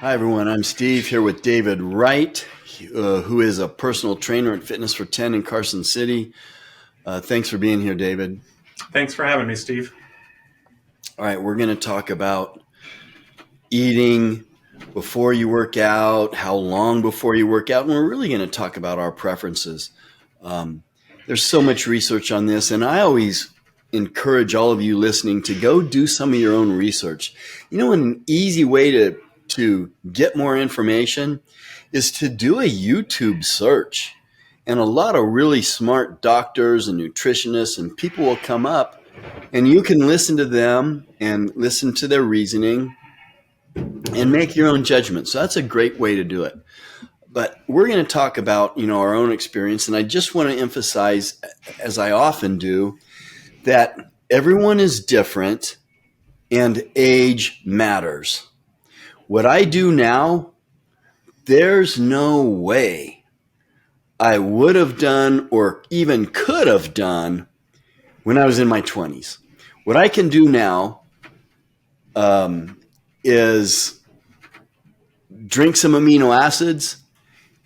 Hi, everyone. I'm Steve here with David Wright, who is a personal trainer at Fitness for 10 in Carson City. Thanks for being here, David. Thanks for having me, Steve. All right, we're going to talk about eating before you work out, how long before you work out, and we're really going to talk about our preferences. There's so much research on this, and I always encourage all of you listening to go do some of your own research. You know, an easy way to get more information is to do a YouTube search. And a lot of really smart doctors and nutritionists and people will come up, and you can listen to them and listen to their reasoning and make your own judgment. So that's a great way to do it. But we're going to talk about, our own experience. And I just want to emphasize, as I often do, that everyone is different and age matters. What I do now, there's no way I would have done or even could have done when I was in my 20s. What I can do now is drink some amino acids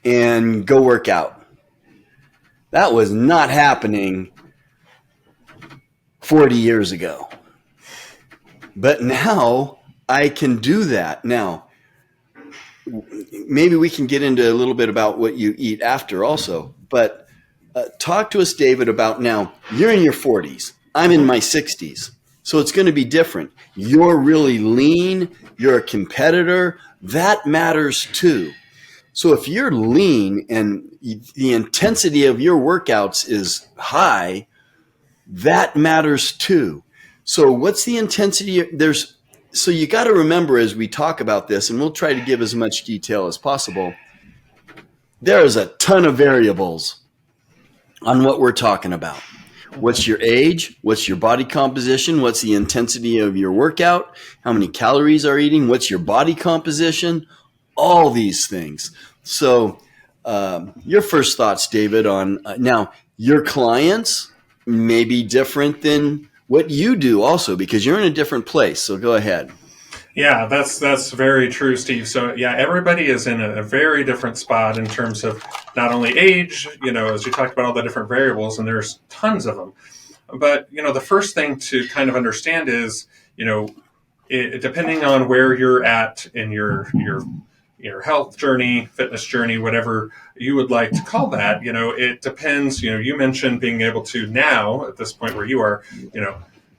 and go work out. That was not happening 40 years ago. But now I can do that. Now, maybe we can get into a little bit about what you eat after also. But talk to us, David, about now. You're in your 40s. I'm in my 60s. So it's going to be different. You're really lean. You're a competitor. That matters too. So if you're lean and the intensity of your workouts is high, that matters too. So what's the intensity? So you got to remember as we talk about this, and we'll try to give as much detail as possible, there is a ton of variables on what we're talking about. What's your age? What's your body composition? What's the intensity of your workout? How many calories are eating? What's your body composition? All these things. So your first thoughts, David, on now your clients may be different than what you do also because you're in a different place. So go ahead. Yeah, that's very true, Steve. So yeah, everybody is in a very different spot in terms of not only age, as you talked about all the different variables, and there's tons of them. But, the first thing to kind of understand is, depending on where you're at in your health journey, fitness journey, whatever you would like to call that, it depends. You mentioned being able to now, at this point where you are,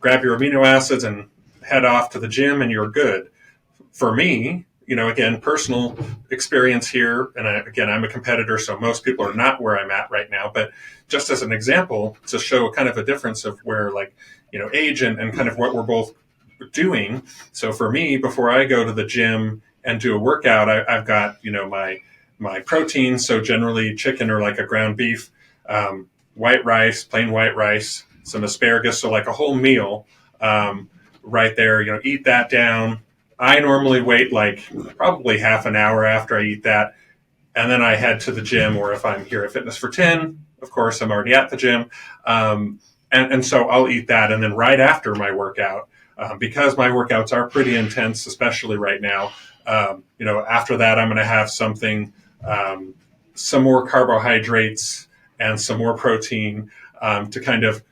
grab your amino acids and head off to the gym and you're good. For me, again, personal experience here, and I'm a competitor, so most people are not where I'm at right now, but just as an example, to show kind of a difference of where, age and kind of what we're both doing. So for me, before I go to the gym and do a workout, I've got, my protein, so generally chicken or like a ground beef, white rice, plain white rice, some asparagus, so like a whole meal right there, eat that down. I normally wait like probably half an hour after I eat that, and then I head to the gym, or if I'm here at Fitness for 10, of course, I'm already at the gym. And so I'll eat that, and then right after my workout, because my workouts are pretty intense, especially right now, after that, I'm going to have something, some more carbohydrates and some more protein to kind of,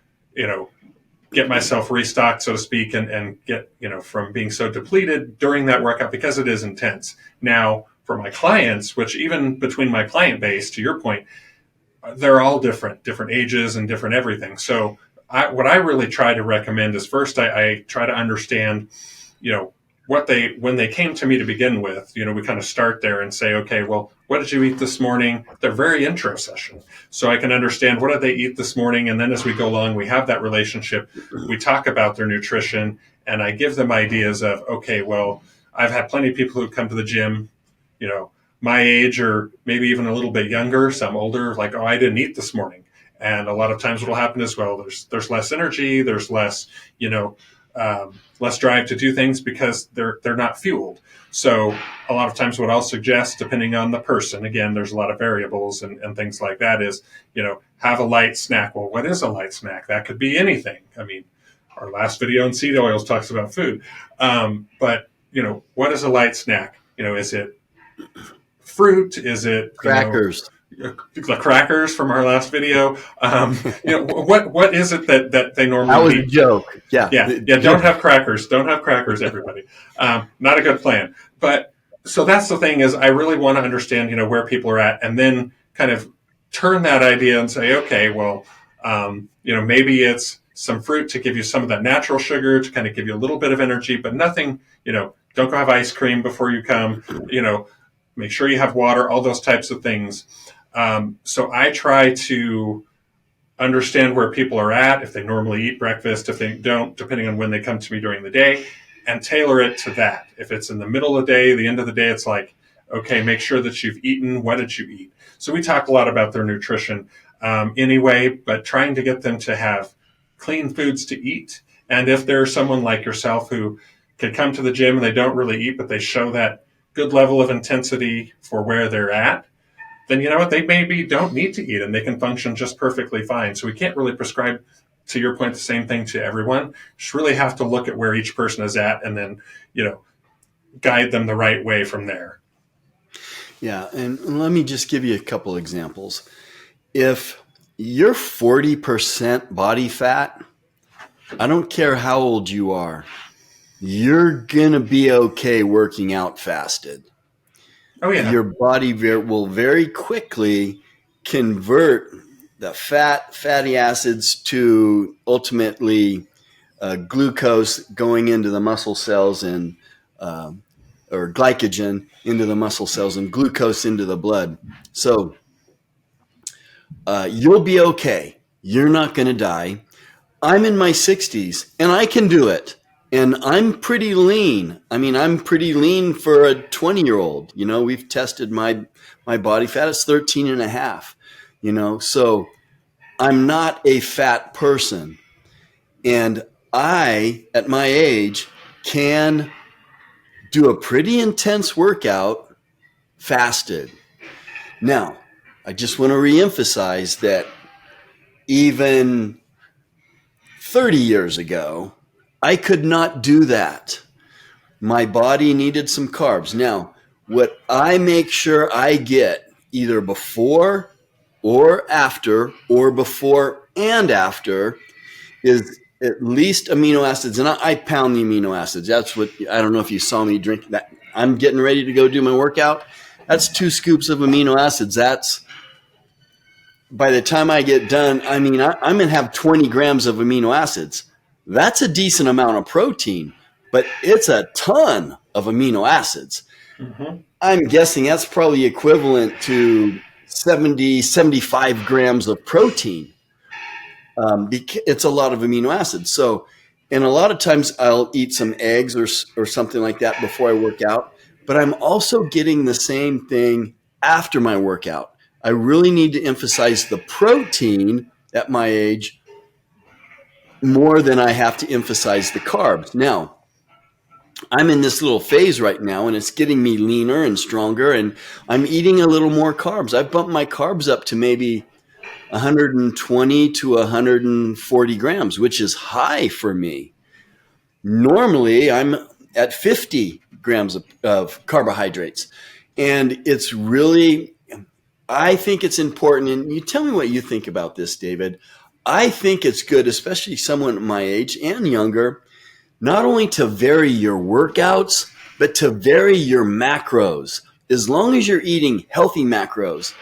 get myself restocked, so to speak, and get, from being so depleted during that workout because it is intense. Now, for my clients, which even between my client base, to your point, they're all different ages and different everything. So what I really try to recommend is first I try to understand, when they came to me to begin with, we kind of start there and say, okay, well, what did you eat this morning? They're very intro session. So I can understand what did they eat this morning. And then as we go along, we have that relationship. We talk about their nutrition and I give them ideas of, okay, well, I've had plenty of people who come to the gym, my age or maybe even a little bit younger, some older, like, oh, I didn't eat this morning. And a lot of times what will happen is, well, there's less energy, there's less, less drive to do things because they're not fueled. So a lot of times what I'll suggest, depending on the person, again, there's a lot of variables and things like that is, have a light snack. Well, what is a light snack? That could be anything. I mean, our last video on seed oils talks about food. But, what is a light snack? Is it fruit? Is it, Crackers. the crackers from our last video? What is it that they That normally was a eat? joke. Yeah. Yeah, yeah. Don't have crackers. Don't have crackers, everybody. Not a good plan. But so that's the thing is, I really want to understand, where people are at, and then kind of turn that idea and say, okay, well, maybe it's some fruit to give you some of that natural sugar to kind of give you a little bit of energy, but nothing. Don't go have ice cream before you come. Make sure you have water. All those types of things. So I try to understand where people are at, if they normally eat breakfast, if they don't, depending on when they come to me during the day, and tailor it to that. If it's in the middle of the day, the end of the day, it's like, okay, make sure that you've eaten. What did you eat? So we talk a lot about their nutrition anyway, but trying to get them to have clean foods to eat. And if there's someone like yourself who could come to the gym and they don't really eat, but they show that good level of intensity for where they're at, then you know what, they maybe don't need to eat and they can function just perfectly fine. So we can't really prescribe, to your point, the same thing to everyone. Just really have to look at where each person is at and then, guide them the right way from there. Yeah. And let me just give you a couple examples. If you're 40% body fat, I don't care how old you are, you're going to be okay working out fasted. Oh, yeah. Your body will very quickly convert the fatty acids to ultimately glucose going into the muscle cells and or glycogen into the muscle cells and glucose into the blood. So you'll be okay. You're not going to die. I'm in my 60s and I can do it. And I'm pretty lean. I mean, I'm pretty lean for a 20-year-old. We've tested my body fat. It's 13 and a half, so I'm not a fat person. And I, at my age, can do a pretty intense workout fasted. Now, I just want to reemphasize that even 30 years ago, I could not do that. My body needed some carbs. Now, what I make sure I get either before or after, or before and after, is at least amino acids. And I pound the amino acids. That's what, I don't know if you saw me drink that. I'm getting ready to go do my workout. That's 2 scoops of amino acids. That's, by the time I get done, I mean, I'm going to have 20 grams of amino acids. That's a decent amount of protein, but it's a ton of amino acids. Mm-hmm. I'm guessing that's probably equivalent to 70, 75 grams of protein. It's a lot of amino acids. So, and a lot of times I'll eat some eggs or something like that before I work out, but I'm also getting the same thing after my workout. I really need to emphasize the protein at my age more than I have to emphasize the carbs. Now, I'm in this little phase right now and it's getting me leaner and stronger, and I'm eating a little more carbs. I've bumped my carbs up to maybe 120 to 140 grams, which is high for me. Normally, I'm at 50 grams of carbohydrates. And it's really, I think it's important. And you tell me what you think about this, David. I think it's good, especially someone my age and younger, not only to vary your workouts, but to vary your macros. As long as you're eating healthy macros,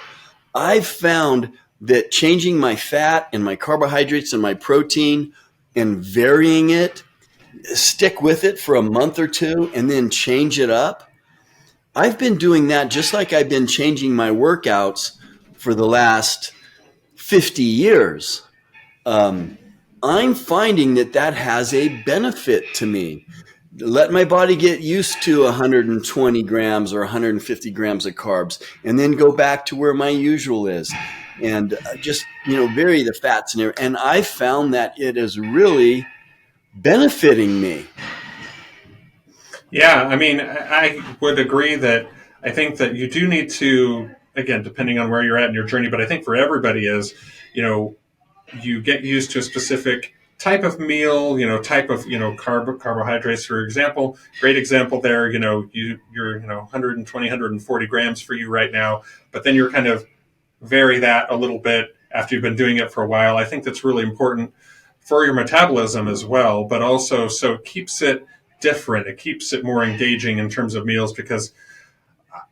I've found that changing my fat and my carbohydrates and my protein and varying it, stick with it for a month or two and then change it up. I've been doing that just like I've been changing my workouts for the last 50 years. I'm finding that has a benefit to me. Let my body get used to 120 grams or 150 grams of carbs and then go back to where my usual is, and just vary the fats and I found that it is really benefiting me. Yeah, I mean, I would agree that I think that you do need to, again, depending on where you're at in your journey, but I think for everybody is, you know, you get used to a specific type of meal, type of, carbohydrates, for example. Great example there. You're 120, 140 grams for you right now, but then you're kind of vary that a little bit after you've been doing it for a while. I think that's really important for your metabolism as well, but also so it keeps it different. It keeps it more engaging in terms of meals, because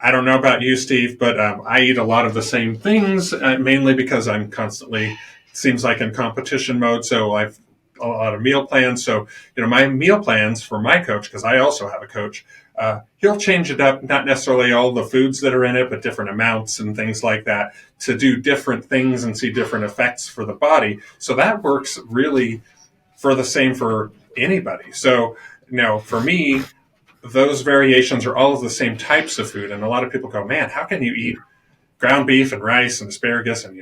I don't know about you, Steve, but I eat a lot of the same things, mainly because I'm constantly, seems like, in competition mode. So I've a lot of meal plans. So, my meal plans for my coach, because I also have a coach, he'll change it up, not necessarily all the foods that are in it, but different amounts and things like that, to do different things and see different effects for the body. So that works really for the same for anybody. So, for me, those variations are all of the same types of food. And a lot of people go, man, how can you eat ground beef and rice and asparagus and,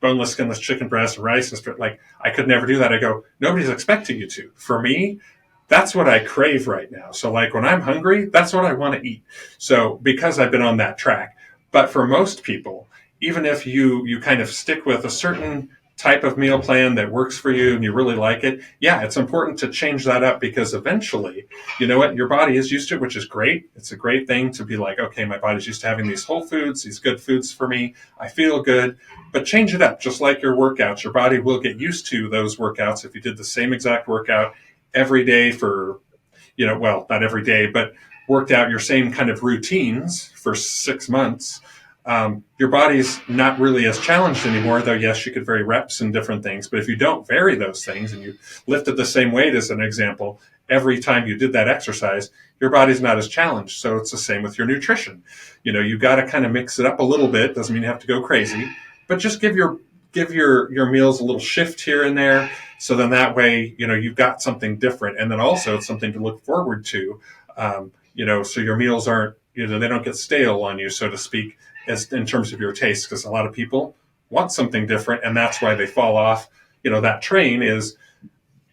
boneless, skinless chicken breast and rice and like, I could never do that. I go, nobody's expecting you to. For me, that's what I crave right now. So like when I'm hungry, that's what I want to eat. So because I've been on that track. But for most people, even if you kind of stick with a certain type of meal plan that works for you and you really like it, yeah, it's important to change that up, because eventually, you know what, your body is used to it, which is great. It's a great thing to be like, okay, my body's used to having these whole foods, these good foods for me. I feel good, but change it up. Just like your workouts, your body will get used to those workouts. If you did the same exact workout every day for, well, not every day, but worked out your same kind of routines for 6 months, your body's not really as challenged anymore, though, yes, you could vary reps and different things. But if you don't vary those things and you lifted the same weight, as an example, every time you did that exercise, your body's not as challenged. So it's the same with your nutrition. You've got to kind of mix it up a little bit. Doesn't mean you have to go crazy, but just give your meals a little shift here and there. So then that way, you've got something different. And then also it's something to look forward to, so your meals aren't, they don't get stale on you, so to speak, as in terms of your taste, because a lot of people want something different, and that's why they fall off. That train is,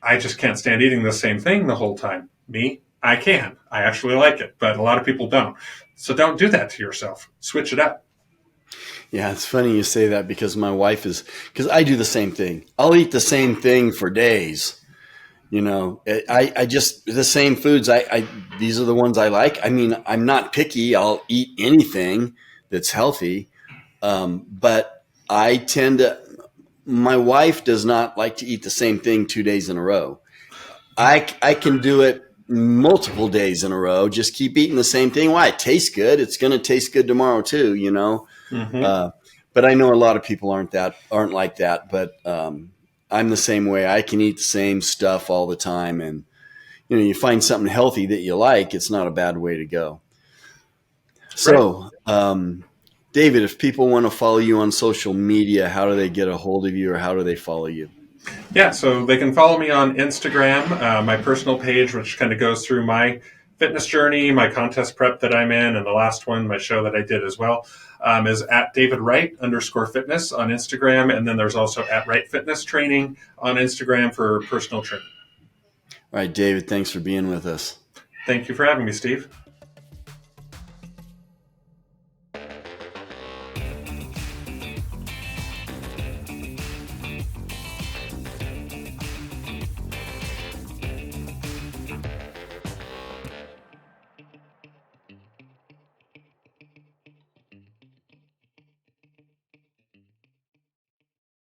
I just can't stand eating the same thing the whole time. Me, I can. I actually like it, but a lot of people don't. So don't do that to yourself. Switch it up. Yeah, it's funny you say that, because my wife because I do the same thing. I'll eat the same thing for days. I just, the same foods. These are the ones I like. I mean, I'm not picky. I'll eat anything that's healthy. But my wife does not like to eat the same thing 2 days in a row. I can do it multiple days in a row. Just keep eating the same thing. Why? It tastes good. It's going to taste good tomorrow too, Mm-hmm. But I know a lot of people aren't like that. But I'm the same way. I can eat the same stuff all the time, and you find something healthy that you like, it's not a bad way to go. Right. So, David, if people want to follow you on social media, how do they get a hold of you, or how do they follow you? Yeah, so they can follow me on Instagram, my personal page, which kind of goes through my fitness journey, my contest prep that I'm in, and the last one, my show that I did as well, is at David Wright _fitness on Instagram. And then there's also at Wright Fitness Training on Instagram for personal training. All right, David, thanks for being with us. Thank you for having me, Steve.